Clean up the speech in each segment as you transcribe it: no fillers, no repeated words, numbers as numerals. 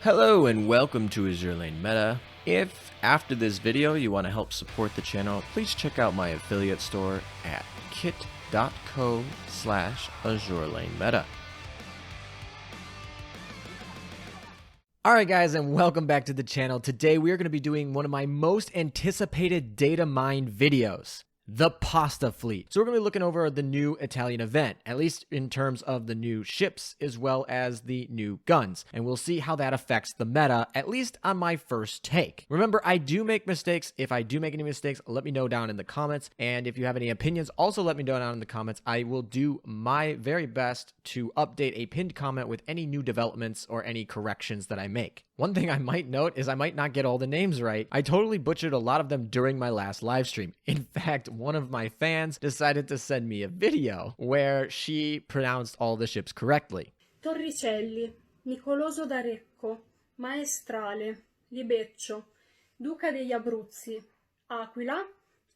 Hello and welcome to Azur Lane Meta. If after this video you want to help support the channel, please check out my affiliate store at kit.co/AzurLaneMeta. Alright guys, and welcome back to the channel. Today we are going to be doing one of my most anticipated data mine videos. The Pasta Fleet. So we're going to be looking over the new Italian event, at least in terms of the new ships as well as the new guns. And we'll see how that affects the meta, at least on my first take. Remember, I do make mistakes. If I do make any mistakes, let me know down in the comments. And if you have any opinions, also let me know down in the comments. I will do my very best to update a pinned comment with any new developments or any corrections that I make. One thing I might note is I might not get all the names right. I totally butchered a lot of them during my last live stream. In fact, one of my fans decided to send me a video where she pronounced all the ships correctly. Torricelli, Nicoloso da Recco, Maestrale, Libeccio, Duca degli Abruzzi, Aquila,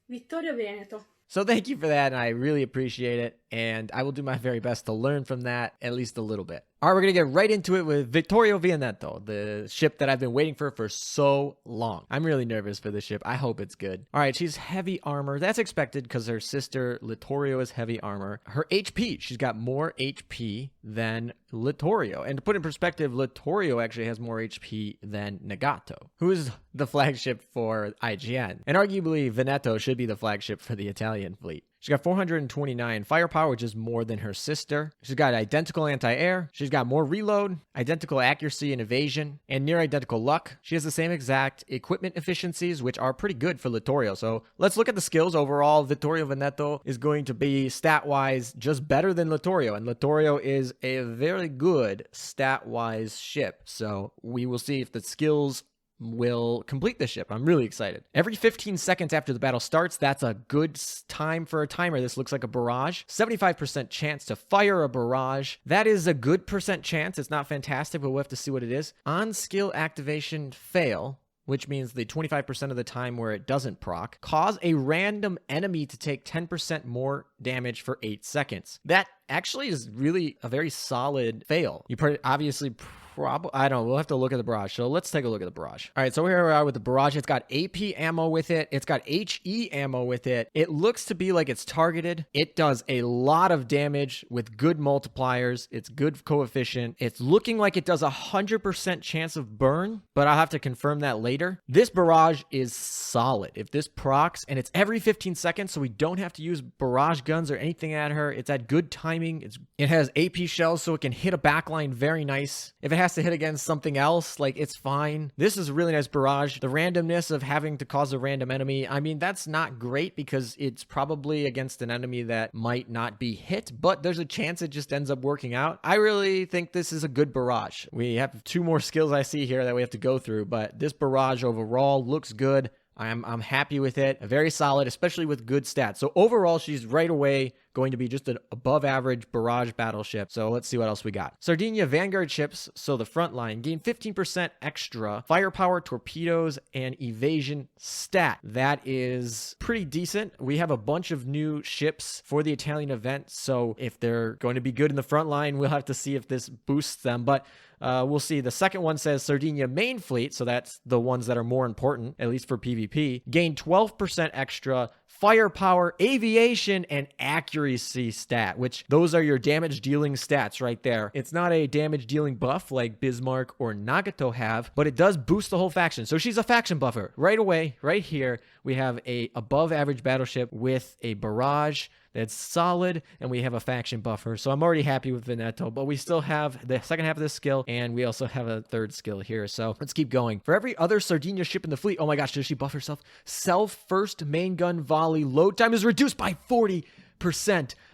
Vittorio Veneto. So thank you for that, and I really appreciate it, and I will do my very best to learn from that at least a little bit. All right, we're going to get right into it with Vittorio Veneto, the ship that I've been waiting for so long. I'm really nervous for this ship. I hope it's good. All right, she's heavy armor. That's expected because her sister Littorio is heavy armor. Her HP, she's got more HP than Littorio. And to put in perspective, Littorio actually has more HP than Nagato, who is the flagship for IGN. And arguably, Veneto should be the flagship for the Italian fleet. She's got 429 firepower, which is more than her sister. She's got identical anti-air. She's got more reload, identical accuracy and evasion, and near identical luck. She has the same exact equipment efficiencies, which are pretty good for Littorio. So let's look at the skills. Overall, Vittorio Veneto is going to be stat-wise just better than Littorio. And Littorio is a very good stat-wise ship. So we will see if the skills will complete the ship. I'm really excited. Every 15 seconds after the battle starts, that's a good time for a timer. This looks like a barrage. 75% chance to fire a barrage. That is a good percent chance. It's not fantastic, but we'll have to see what it is. On skill activation fail, which means the 25% of the time where it doesn't proc, cause a random enemy to take 10% more damage for 8 seconds. That actually is really a very solid fail. You obviously I don't know. We'll have to look at the barrage. So let's take a look at the barrage. All right, so here we are with the barrage. It's got AP ammo with it. It's got HE ammo with it. It looks to be like it's targeted. It does a lot of damage with good multipliers. It's good coefficient. It's looking like it does 100% chance of burn, but I'll have to confirm that later. This barrage is solid. If this procs, and it's every 15 seconds, so we don't have to use barrage guns or anything at her. It's at good timing. It has AP shells, so it can hit a backline very nice. If it has to hit against something else, like, it's fine. This is a really nice barrage. The randomness of having to cause a random enemy, I mean, that's not great because it's probably against an enemy that might not be hit, but there's a chance it just ends up working out. I really think this is a good barrage. We have 2 more skills I see here that we have to go through, but this barrage overall looks good. I'm happy with it. Very solid, especially with good stats. So overall, she's right away going to be just an above average barrage battleship. So let's see what else we got. Sardinia Vanguard ships, so the front line, gain 15% extra firepower, torpedoes, and evasion stat. That is pretty decent. We have a bunch of new ships for the Italian event. So if they're going to be good in the front line, we'll have to see if this boosts them. But we'll see. The second one says Sardinia main fleet, so that's the ones that are more important, at least for PvP. Gain 12% extra firepower, aviation, and accuracy stat, which those are your damage dealing stats right there. It's not a damage dealing buff like Bismarck or Nagato have, but it does boost the whole faction. So she's a faction buffer. Right away, right here, we have a above average battleship with a barrage that's solid, and we have a faction buffer. So I'm already happy with Veneto, but we still have the second half of this skill, and we also have a third skill here. So let's keep going. For every other Sardinia ship in the fleet, oh my gosh, does she buff herself? Self first main gun volley load time is reduced by 40%.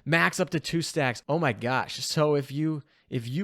Max up to 2 stacks. Oh my gosh. So if you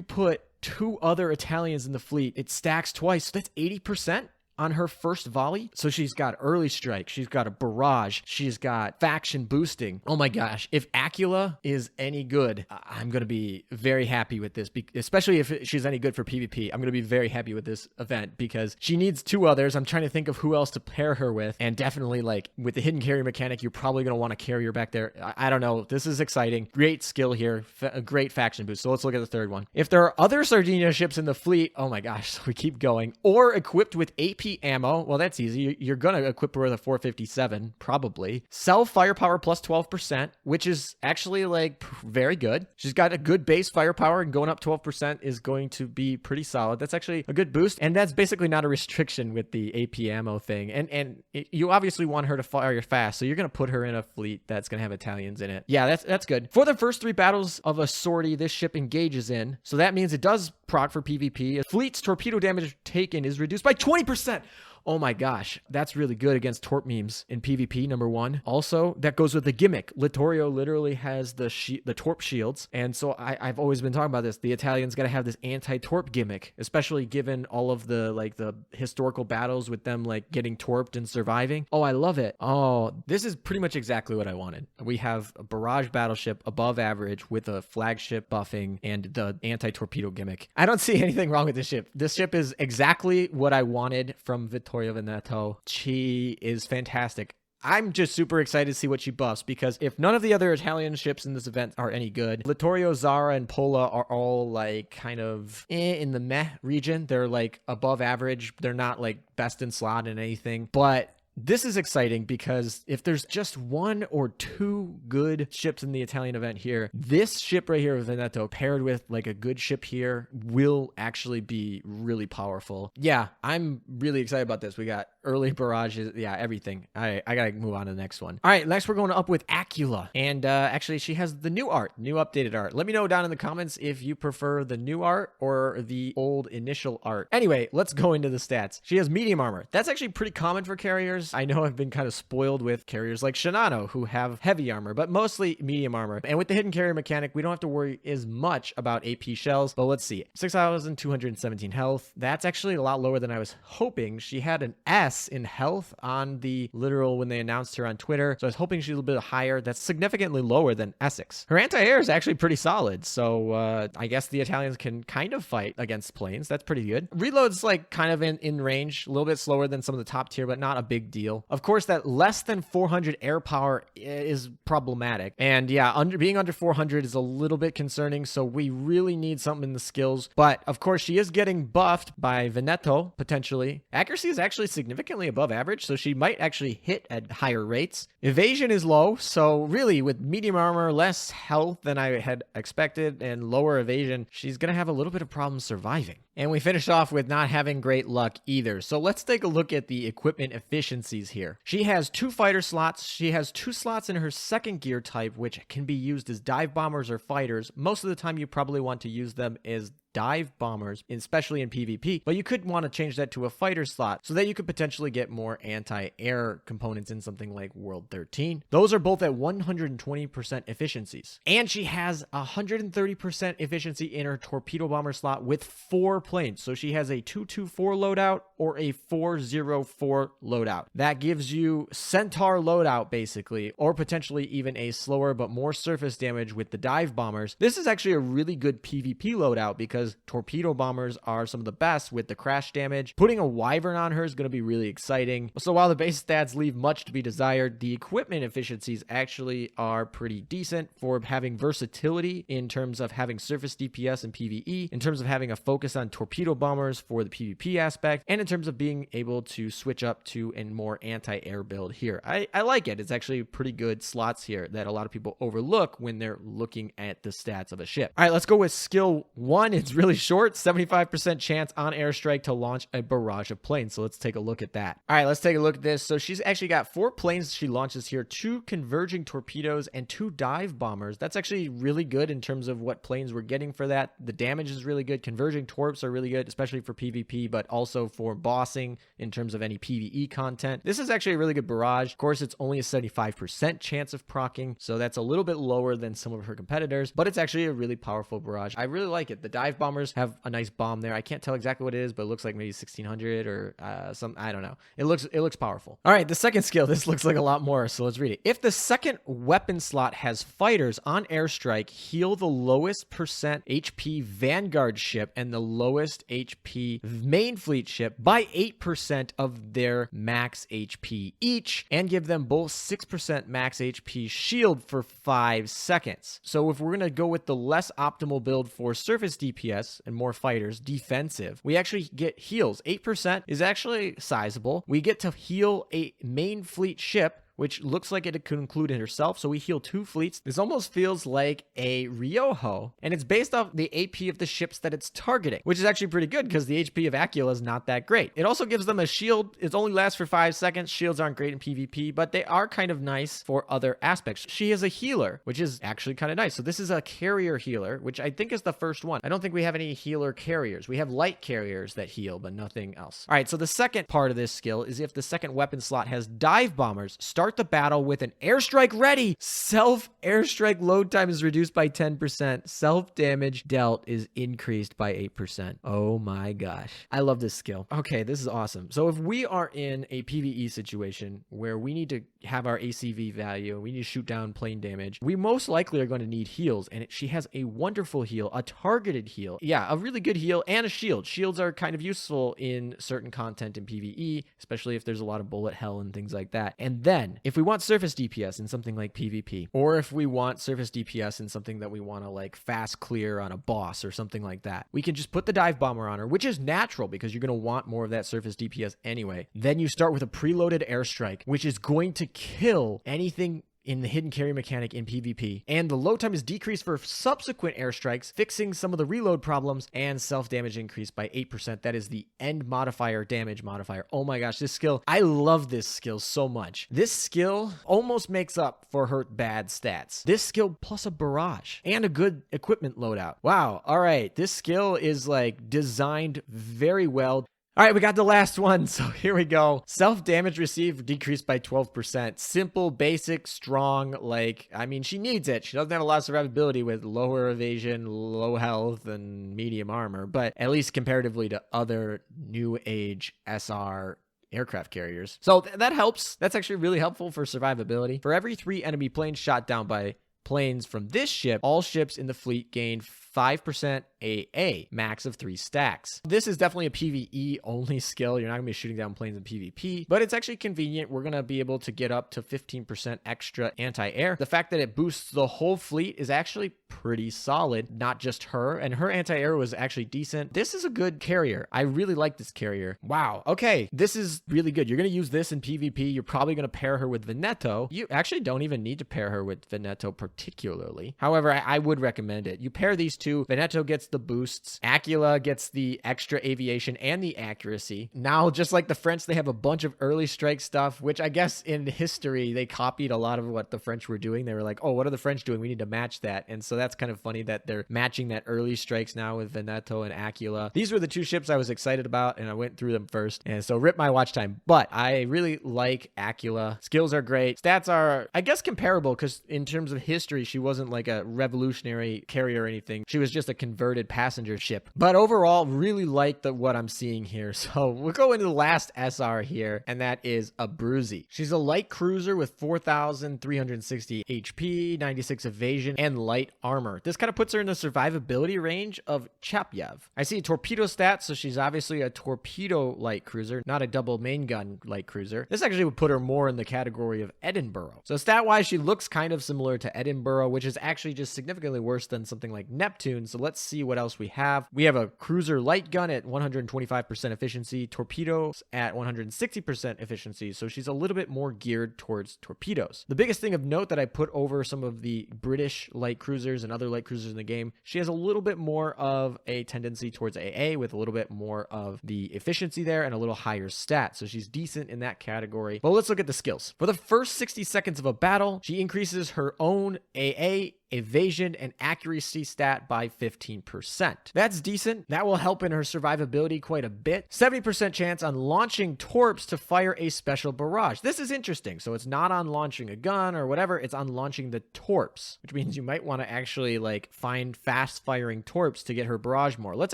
put 2 other Italians in the fleet, it stacks twice. So that's 80%. on her first volley. So she's got early strike, she's got a barrage, she's got faction boosting. Oh my gosh, if Aquila is any good, I'm going to be very happy with this, especially if she's any good for PvP. I'm going to be very happy with this event because she needs two others. I'm trying to think of who else to pair her with, and definitely like with the hidden carry mechanic, you're probably going to want to carry her back there. I don't know. This is exciting. Great skill here. A great faction boost. So let's look at the third one. If there are other Sardinia ships in the fleet, oh my gosh, so we keep going, or equipped with AP ammo, well, that's easy. You're going to equip her with a 457, probably. Self firepower plus 12%, which is actually like very good. She's got a good base firepower, and going up 12% is going to be pretty solid. That's actually a good boost, and that's basically not a restriction with the AP ammo thing. And you obviously want her to fire fast, so you're going to put her in a fleet that's going to have Italians in it. Yeah, that's good. For the first 3 battles of a sortie this ship engages in, so that means it does proc for PvP. A fleet's torpedo damage taken is reduced by 20%. Oh my gosh, that's really good against torp memes in PvP, number 1. Also, that goes with the gimmick. Littorio literally has the torp shields, and so I've always been talking about this. The Italians got to have this anti-torp gimmick, especially given all of the historical battles with them like getting torped and surviving. Oh, I love it. Oh, this is pretty much exactly what I wanted. We have a barrage battleship above average with a flagship buffing and the anti-torpedo gimmick. I don't see anything wrong with this ship. This ship is exactly what I wanted from Vittorio Veneto. She is fantastic. I'm just super excited to see what she buffs, because if none of the other Italian ships in this event are any good, Littorio, Zara, and Pola are all like kind of in the meh region. They're like above average. They're not like best in slot in anything, but this is exciting because if there's just 1 or 2 good ships in the Italian event here, this ship right here with Veneto paired with like a good ship here will actually be really powerful. Yeah, I'm really excited about this. We got early barrages. Yeah, everything. I gotta move on to the next one. All right, next we're going up with Aquila. And actually, she has the new art, new updated art. Let me know down in the comments if you prefer the new art or the old initial art. Anyway, let's go into the stats. She has medium armor. That's actually pretty common for carriers. I know I've been kind of spoiled with carriers like Shinano who have heavy armor, but mostly medium armor. And with the hidden carrier mechanic, we don't have to worry as much about AP shells, but let's see. 6,217 health. That's actually a lot lower than I was hoping. She had an S in health on the literal when they announced her on Twitter, so I was hoping she's a little bit higher. That's significantly lower than Essex. Her anti-air is actually pretty solid, so I guess the Italians can kind of fight against planes. That's pretty good. Reload's like kind of in range, a little bit slower than some of the top tier, but not a big deal. Of course, that less than 400 air power is problematic. And yeah, being under 400 is a little bit concerning, so we really need something in the skills. But of course, she is getting buffed by Veneto, potentially. Accuracy is actually significantly above average, so she might actually hit at higher rates. Evasion is low, so really with medium armor, less health than I had expected, and lower evasion, she's going to have a little bit of problems surviving. And we finish off with not having great luck either. So let's take a look at the equipment efficiencies here. She has 2 fighter slots. She has 2 slots in her second gear type, which can be used as dive bombers or fighters. Most of the time, you probably want to use them as dive bombers, especially in PvP, but you could want to change that to a fighter slot so that you could potentially get more anti-air components in something like World 13. Those are both at 120% efficiencies. And she has 130% efficiency in her torpedo bomber slot with 4 planes. So she has a 224 loadout or a 404 loadout. That gives you Centaur loadout basically, or potentially even a slower but more surface damage with the dive bombers. This is actually a really good PvP loadout because torpedo bombers are some of the best with the crash damage. Putting a wyvern on her is going to be really exciting. So while the base stats leave much to be desired, the equipment efficiencies actually are pretty decent for having versatility in terms of having surface DPS and PvE, in terms of having a focus on torpedo bombers for the PvP aspect, and in terms of being able to switch up to a more anti-air build here. I like it. It's actually pretty good slots here that a lot of people overlook when they're looking at the stats of a ship. All right, let's go with skill 1. It's really short, 75% chance on airstrike to launch a barrage of planes. So let's take a look at that. All right, let's take a look at this. So she's actually got 4 planes she launches here, 2 converging torpedoes and 2 dive bombers. That's actually really good in terms of what planes we're getting for that. The damage is really good. Converging torps are really good, especially for PvP, but also for bossing in terms of any PvE content. This is actually a really good barrage. Of course, it's only a 75% chance of proccing, so that's a little bit lower than some of her competitors, but it's actually a really powerful barrage. I really like it. The dive bombers have a nice bomb there. I can't tell exactly what it is, but it looks like maybe 1600 or some, I don't know. It looks powerful. All right, the second skill, this looks like a lot more, so let's read it. If the second weapon slot has fighters on airstrike, heal the lowest percent HP Vanguard ship and the lowest HP main fleet ship by 8% of their max HP each, and give them both 6% max HP shield for 5 seconds. So if we're going to go with the less optimal build for surface DPS and more fighters, defensive, we actually get heals. 8% is actually sizable. We get to heal a main fleet ship, which looks like it could include in herself. So we heal 2 fleets. This almost feels like a Ryoho, and it's based off the AP of the ships that it's targeting, which is actually pretty good because the HP of Aquila is not that great. It also gives them a shield. It only lasts for 5 seconds. Shields aren't great in PvP, but they are kind of nice for other aspects. She is a healer, which is actually kind of nice. So this is a carrier healer, which I think is the first one. I don't think we have any healer carriers. We have light carriers that heal, but nothing else. All right, so the second part of this skill is if the second weapon slot has dive bombers, start the battle with an airstrike ready. Self airstrike load time is reduced by 10%. Self damage dealt is increased by 8%. Oh my gosh. I love this skill. Okay, this is awesome. So if we are in a PvE situation where we need to have our ACV value, we need to shoot down plane damage, we most likely are going to need heals, and she has a wonderful heal, a targeted heal. Yeah, a really good heal and a shield. Shields are kind of useful in certain content in PvE, especially if there's a lot of bullet hell and things like that. And then if we want surface DPS in something like PvP, or if we want surface DPS in something that we want to like fast clear on a boss or something like that, we can just put the dive bomber on her, which is natural because you're going to want more of that surface DPS anyway. Then you start with a preloaded airstrike, which is going to kill anything in the hidden carry mechanic in PvP, and the load time is decreased for subsequent airstrikes, fixing some of the reload problems, and self-damage increased by 8%. That is the end modifier, damage modifier. Oh my gosh, this skill, I love this skill so much. This skill almost makes up for her bad stats. This skill plus a barrage and a good equipment loadout. Wow, all right, this skill is like designed very well. All right, we got the last one, so here we go. Self-damage received decreased by 12%. Simple, basic, strong, like, I mean, she needs it. She doesn't have a lot of survivability with lower evasion, low health, and medium armor, but at least comparatively to other new age SR aircraft carriers. So that helps. That's actually really helpful for survivability. For every 3 enemy planes shot down by planes from this ship, all ships in the fleet gain 5% AA, max of 3 stacks. This is definitely a PvE only skill. You're not gonna be shooting down planes in PvP, but it's actually convenient. We're gonna be able to get up to 15% extra anti-air. The fact that it boosts the whole fleet is actually pretty solid, not just her, and her anti-air was actually decent. This is a good carrier. I really like this carrier. Wow. Okay, this is really good. You're gonna use this in PvP. You're probably gonna pair her with Veneto. You actually don't even need to pair her with Veneto particularly. However, I would recommend it. You pair these two. Veneto gets the boosts. Aquila gets the extra aviation and the accuracy. Now, just like the French, they have a bunch of early strike stuff, which I guess in history, they copied a lot of what the French were doing. They were like, oh, what are the French doing? We need to match that. And so that's kind of funny that they're matching that early strikes now with Veneto and Aquila. These were the 2 ships I was excited about, and I went through them first. And so rip my watch time. But I really like Aquila. Skills are great. Stats are, I guess, comparable because in terms of history, she wasn't like a revolutionary carrier or anything. She was just a converted passenger ship. But overall, really like what I'm seeing here. So we'll go into the last SR here, and that is Abruzzi. She's a light cruiser with 4,360 HP, 96 evasion, and light armor. This kind of puts her in the survivability range of Chapyev. I see torpedo stats, so she's obviously a torpedo light cruiser, not a double main gun light cruiser. This actually would put her more in the category of Edinburgh. So stat-wise, she looks kind of similar to Edinburgh, which is actually just significantly worse than something like Neptune. So let's see what else we have. We have a cruiser light gun at 125% efficiency, torpedoes at 160% efficiency. So she's a little bit more geared towards torpedoes. The biggest thing of note that I put over some of the British light cruisers and other light cruisers in the game, she has a little bit more of a tendency towards AA with a little bit more of the efficiency there and a little higher stat. So she's decent in that category. But let's look at the skills. For the first 60 seconds of a battle, she increases her own AA evasion, and accuracy stat by 15%. That's decent. That will help in her survivability quite a bit. 70% chance on launching torps to fire a special barrage. This is interesting. So it's not on launching a gun or whatever. It's on launching the torps, which means you might want to actually like find fast firing torps to get her barrage more. Let's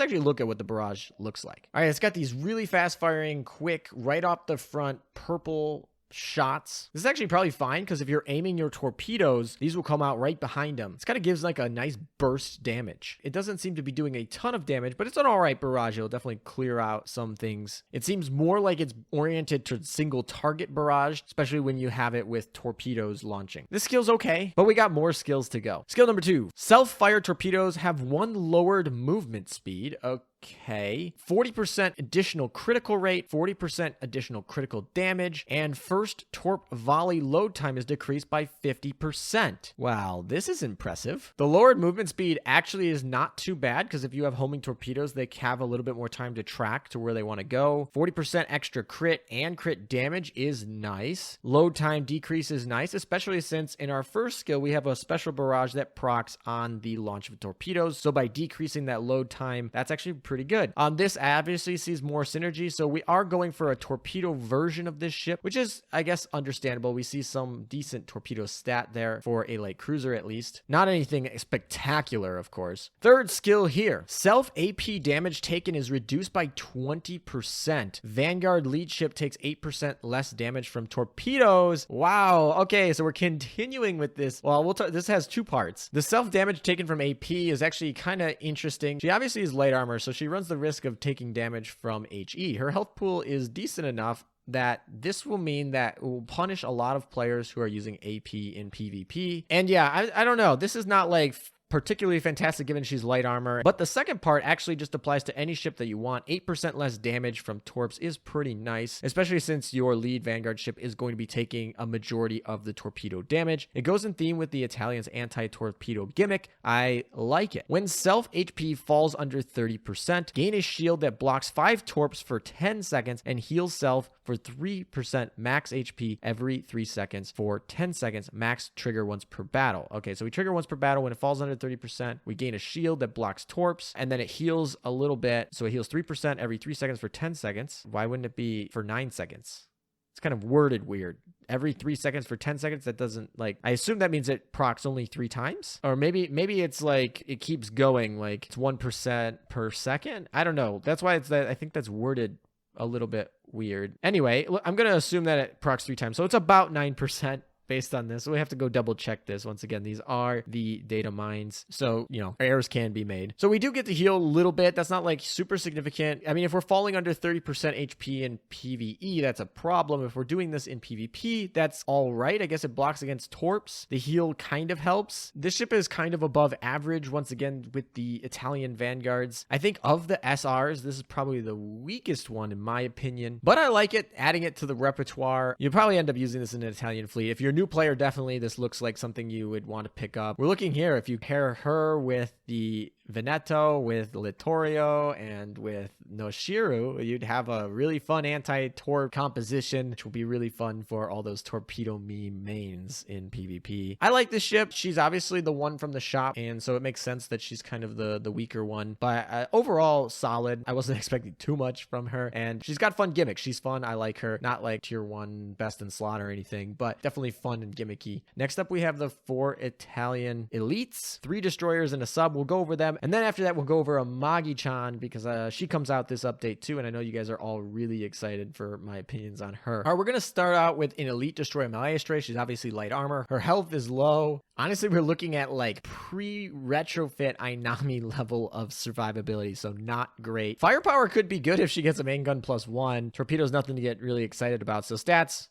actually look at what the barrage looks like. All right, it's got these really fast firing, quick, right off the front, purple shots. This is actually probably fine because if you're aiming your torpedoes, these will come out right behind them. This kind of gives like a nice burst damage. It doesn't seem to be doing a ton of damage, but it's an all right barrage. It'll definitely clear out some things. It seems more like it's oriented to single target barrage, especially when you have it with torpedoes launching. This skill's okay, but we got more skills to go. Skill number 2, self-fire torpedoes have 1 lowered movement speed. Okay. 40% additional critical rate, 40% additional critical damage, and first torp volley load time is decreased by 50%. Wow, this is impressive. The lowered movement speed actually is not too bad because if you have homing torpedoes, they have a little bit more time to track to where they want to go. 40% extra crit and crit damage is nice. Load time decrease is nice, especially since in our first skill, we have a special barrage that procs on the launch of torpedoes. So by decreasing that load time, that's actually pretty good. This obviously sees more synergy, so we are going for a torpedo version of this ship, which is, I guess, understandable. We see some decent torpedo stat there for a light cruiser at least. Not anything spectacular, of course. Third skill here. Self AP damage taken is reduced by 20%. Vanguard lead ship takes 8% less damage from torpedoes. Wow. Okay, so we're continuing with this. Well, this has 2 parts. The self damage taken from AP is actually kind of interesting. She obviously is light armor, so she runs the risk of taking damage from HE. Her health pool is decent enough that this will mean that it will punish a lot of players who are using AP in PvP. And yeah, I don't know. This is not like particularly fantastic given she's light armor, but the second part actually just applies to any ship that you want. 8% less damage from torps is pretty nice, especially since your lead Vanguard ship is going to be taking a majority of the torpedo damage. It goes in theme with the Italians' anti-torpedo gimmick. I like it. When self HP falls under 30%, gain a shield that blocks 5 torps for 10 seconds and heals self for 3% max HP every 3 seconds for 10 seconds, max trigger once per battle. Okay, so we trigger once per battle. When it falls under 30%, we gain a shield that blocks torps, and then it heals a little bit. So it heals 3% every 3 seconds for 10 seconds. Why wouldn't it be for 9 seconds? It's kind of worded weird. Every 3 seconds for 10 seconds, that doesn't like, I assume that means it procs only 3 times, or maybe it's like it keeps going, like it's 1% per second. I don't know. That's why it's that. I think that's worded a little bit weird. Anyway, I'm going to assume that it procs 3 times. So it's about 9%. Based on this, so we have to go double check this. Once again, these are the data mines, so errors can be made. So we do get to heal a little bit. That's not like super significant. I mean, if we're falling under 30% HP in PvE, that's a problem. If we're doing this in PvP, that's all right. I guess it blocks against torps. The heal kind of helps. This ship is kind of above average once again with the Italian Vanguards. I think of the SRs, this is probably the weakest one in my opinion, but I like it. Adding it to the repertoire, you'll probably end up using this in an Italian fleet. If you're new player, definitely this looks like something you would want to pick up. We're looking here, if you pair her with the Veneto, with Littorio, and with Noshiru, you'd have a really fun anti-torp composition, which will be really fun for all those torpedo meme mains in PvP. I like this ship. She's obviously the one from the shop, and so it makes sense that she's kind of the weaker one, but overall solid. I wasn't expecting too much from her, and she's got fun gimmicks. She's fun. I like her. Not like tier 1 best in slot or anything, but definitely fun and gimmicky. Next up, we have the 4 Italian elites, 3 destroyers and a sub. We'll go over them. And then after that, we'll go over Amagi-chan because she comes out this update too. And I know you guys are all really excited for my opinions on her. All right, we're going to start out with an elite destroyer, Maestrale. She's obviously light armor. Her health is low. Honestly, we're looking at like pre-retrofit Ainami level of survivability, so not great. Firepower could be good if she gets a main gun +1. Torpedo's nothing to get really excited about. So stats,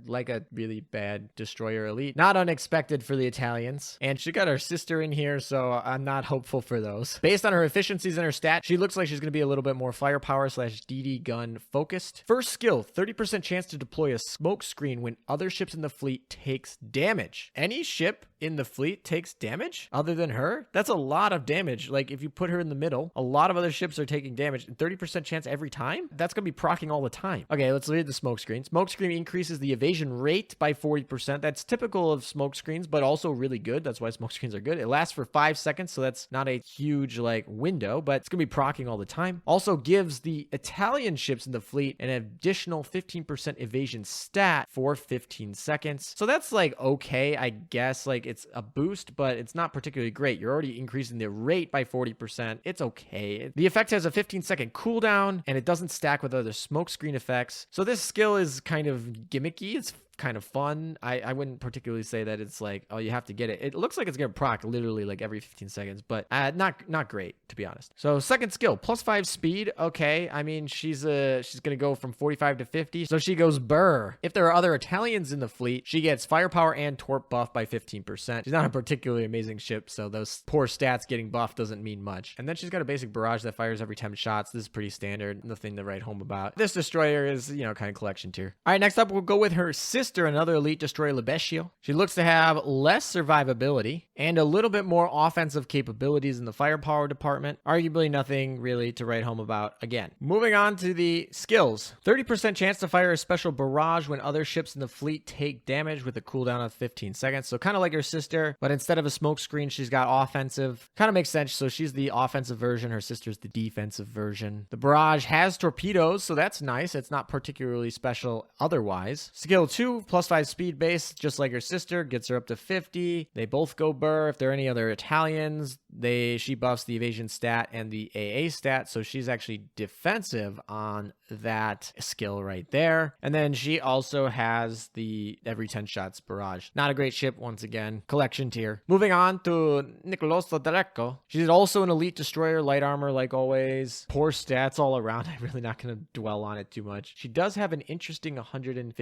like a really bad destroyer elite. Not unexpected for the Italians. And she got her sister in here, so I'm not hopeful for those. Based on her efficiencies and her stat, she looks like she's going to be a little bit more firepower / DD gun focused. First skill, 30% chance to deploy a smoke screen when other ships in the fleet takes damage. Any ship in the fleet takes damage other than her? That's a lot of damage. Like if you put her in the middle, a lot of other ships are taking damage. 30% chance every time? That's going to be proccing all the time. Okay, let's read the smoke screen. Smoke screen increases the evasion rate by 40%. That's typical of smoke screens, but also really good. That's why smoke screens are good. It lasts for 5 seconds, so that's not a huge like window, but it's going to be proccing all the time. Also gives the Italian ships in the fleet an additional 15% evasion stat for 15 seconds. So that's like okay, I guess. Like it's a boost, but it's not particularly great. You're already increasing the rate by 40%. It's okay. The effect has a 15-second cooldown, and it doesn't stack with other smoke screen effects. So this skill is kind of gimmicky. It's kind of fun. I wouldn't particularly say that it's like, oh, you have to get it. It looks like it's gonna proc literally like every 15 seconds, but not great, to be honest. So second skill, +5 speed. Okay, I mean she's gonna go from 45 to 50, so she goes burr. If there are other Italians in the fleet, she gets firepower and torp buff by 15%. She's not a particularly amazing ship, so those poor stats getting buffed doesn't mean much. And then she's got a basic barrage that fires every 10 shots. This is pretty standard, nothing to write home about. This destroyer is, you know, kind of collection tier. All right, next up we'll go with her sister, another elite destroyer, Libeccio. She looks to have less survivability and a little bit more offensive capabilities in the firepower department. Arguably nothing really to write home about again. Moving on to the skills. 30% chance to fire a special barrage when other ships in the fleet take damage with a cooldown of 15 seconds. So kind of like her sister, but instead of a smoke screen, she's got offensive. Kind of makes sense. So she's the offensive version. Her sister's the defensive version. The barrage has torpedoes, so that's nice. It's not particularly special otherwise. Skill 2, +5 speed base, just like her sister, gets her up to 50. They both go burr. If there are any other Italians, she buffs the evasion stat and the AA stat, so she's actually defensive on that skill right there. And then she also has the every 10 shots barrage. Not a great ship, once again. Collection tier. Moving on to Nicoloso da Recco. She's also an elite destroyer, light armor like always. Poor stats all around. I'm really not going to dwell on it too much. She does have an interesting 150%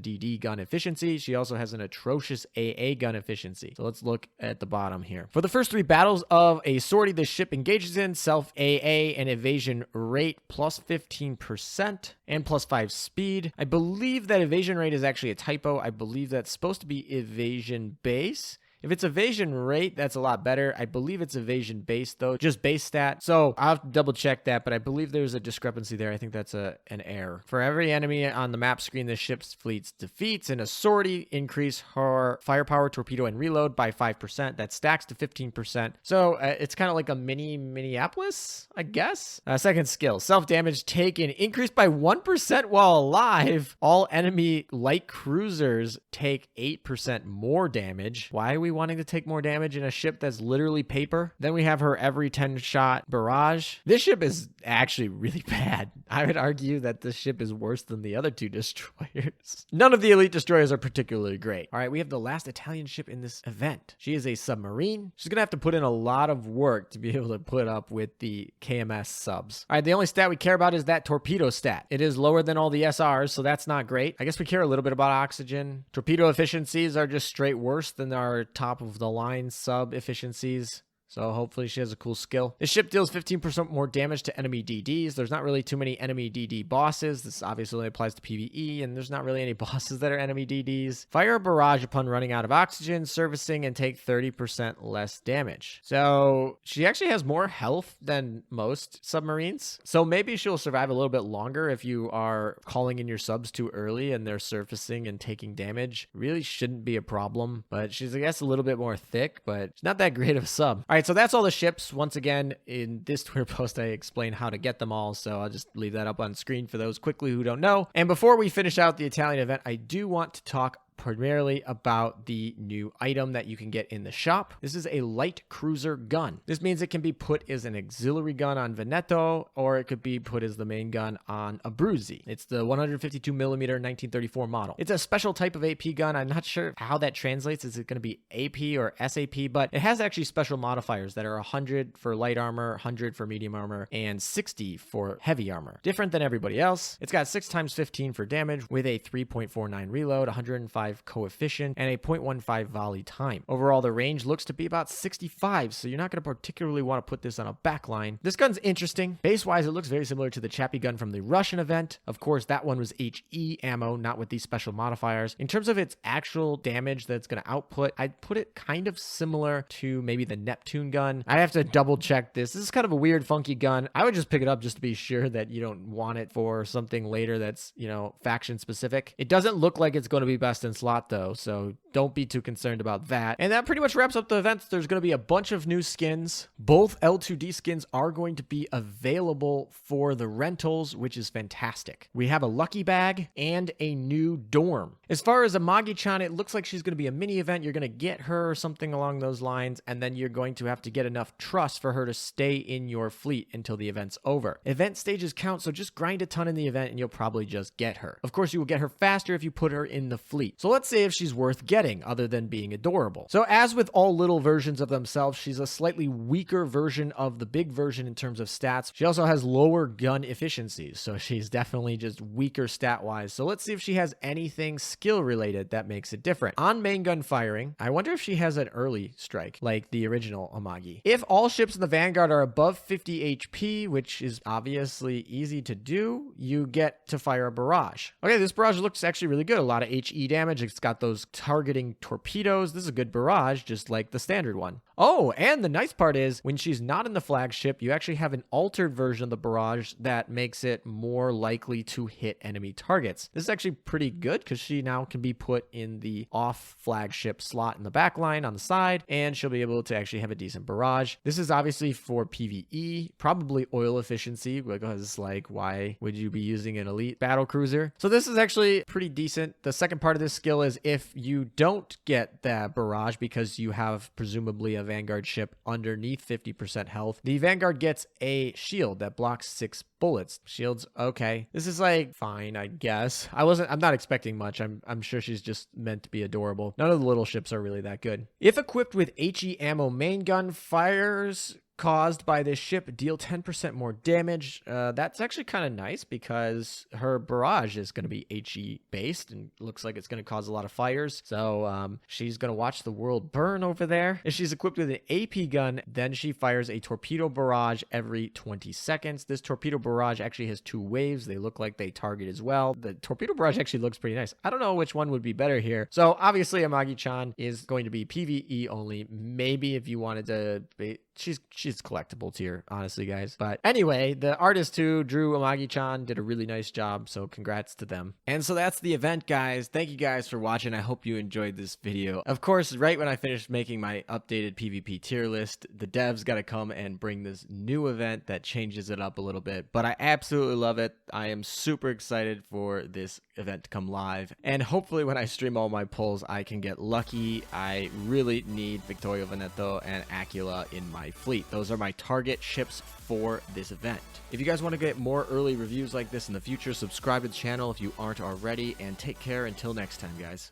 DD gun efficiency. She also has an atrocious AA gun efficiency. So let's look at the bottom here. For the first 3 battles of a sortie the ship engages in, self AA and evasion rate +15% and +5 speed. I believe that evasion rate is actually a typo. I believe that's supposed to be evasion base. If it's evasion rate, that's a lot better. I believe it's evasion base though, just base stat. So I'll have to double check that, but I believe there's a discrepancy there. I think that's an error. For every enemy on the map screen the ship's fleet defeats in a sortie, increase her firepower, torpedo, and reload by 5%. That stacks to 15%. So it's kind of like a mini Minneapolis, I guess. Second skill, self-damage taken increased by 1% while alive. All enemy light cruisers take 8% more damage. Why are we wanting to take more damage in a ship that's literally paper? Then we have her every 10 shot barrage. This ship is actually really bad. I would argue that this ship is worse than the other 2 destroyers. None of the elite destroyers are particularly great. All right, we have the last Italian ship in this event. She is a submarine. She's gonna have to put in a lot of work to be able to put up with the KMS subs. All right, the only stat we care about is that torpedo stat. It is lower than all the SRs, so that's not great. I guess we care a little bit about oxygen. Torpedo efficiencies are just straight worse than our top of the line sub efficiencies. So hopefully she has a cool skill. This ship deals 15% more damage to enemy DDs. There's not really too many enemy DD bosses. This obviously only applies to PvE, and there's not really any bosses that are enemy DDs. Fire a barrage upon running out of oxygen, servicing, and take 30% less damage. So she actually has more health than most submarines. So maybe she'll survive a little bit longer if you are calling in your subs too early and they're surfacing and taking damage. Really shouldn't be a problem, but she's, I guess, a little bit more thick, but she's not that great of a sub. All right, so that's all the ships. Once again, in this Twitter post, I explain how to get them all, so I'll just leave that up on screen for those quickly who don't know. And before we finish out the Italian event, I do want to talk primarily about the new item that you can get in the shop. This is a light cruiser gun. This means it can be put as an auxiliary gun on Veneto, or it could be put as the main gun on Abruzzi. It's the 152mm 1934 model. It's a special type of AP gun. I'm not sure how that translates. Is it going to be AP or SAP? But it has actually special modifiers that are 100 for light armor, 100 for medium armor, and 60 for heavy armor. Different than everybody else. It's got 6 × 15 for damage with a 3.49 reload, 105 0.15 coefficient and a 0.15 volley time. Overall, the range looks to be about 65, so you're not going to particularly want to put this on a backline. This gun's interesting. Base-wise, it looks very similar to the Chappie gun from the Russian event. Of course, that one was HE ammo, not with these special modifiers. In terms of its actual damage that it's going to output, I'd put it kind of similar to maybe the Neptune gun. I have to double check this. This is kind of a weird, funky gun. I would just pick it up just to be sure that you don't want it for something later that's, you know, faction specific. It doesn't look like it's going to be best in slot though, so don't be too concerned about that. And that pretty much wraps up the event. There's going to be a bunch of new skins. Both L2D skins are going to be available for the rentals, which is fantastic. We have a lucky bag and a new dorm. As far as Amagi-chan, it looks like she's going to be a mini event. You're going to get her or something along those lines, and then you're going to have to get enough trust for her to stay in your fleet until the event's over. Event stages count, so just grind a ton in the event and you'll probably just get her. Of course, you will get her faster if you put her in the fleet. So let's say if she's worth getting other than being adorable. So as with all little versions of themselves, she's a slightly weaker version of the big version in terms of stats. She also has lower gun efficiencies, so she's definitely just weaker stat-wise. So let's see if she has anything skill-related that makes it different. On main gun firing, I wonder if she has an early strike, like the original Amagi. If all ships in the Vanguard are above 50 HP, which is obviously easy to do, you get to fire a barrage. Okay, this barrage looks actually really good. A lot of HE damage. It's got those targeting torpedoes. This is a good barrage, just like the standard one. Oh, and the nice part is when she's not in the flagship, you actually have an altered version of the barrage that makes it more likely to hit enemy targets. This is actually pretty good because she now can be put in the off flagship slot in the back line on the side, and she'll be able to actually have a decent barrage. This is obviously for PvE, probably oil efficiency, because like, why would you be using an elite battle cruiser? So this is actually pretty decent. The second part of this skill is if you don't get that barrage because you have presumably a Vanguard ship underneath 50% health, the Vanguard gets a shield that blocks 6 bullets. Shields, okay. This is like fine, I guess. I'm not expecting much. I'm sure she's just meant to be adorable. None of the little ships are really that good. If equipped with HE ammo main gun, fires caused by this ship deal 10% more damage. That's actually kind of nice because her barrage is going to be HE based and looks like it's going to cause a lot of fires. So she's going to watch the world burn over there. If she's equipped with an AP gun, then she fires a torpedo barrage every 20 seconds. This torpedo barrage actually has 2 waves. They look like they target as well. The torpedo barrage actually looks pretty nice. I don't know which one would be better here. So obviously Amagi-chan is going to be PvE only. Maybe if you wanted to be, she's collectible tier, honestly, guys. But anyway, the artist who drew Amagi-chan did a really nice job, so congrats to them. And so that's the event, guys. Thank you guys for watching. I hope you enjoyed this video. Of course, right when I finished making my updated PvP tier list, the devs got to come and bring this new event that changes it up a little bit. But I absolutely love it. I am super excited for this event to come live. And hopefully when I stream all my pulls, I can get lucky. I really need Vittorio Veneto and Aquila in my fleet. Those are my target ships for this event. If you guys want to get more early reviews like this in the future, subscribe to the channel if you aren't already, and take care until next time, guys.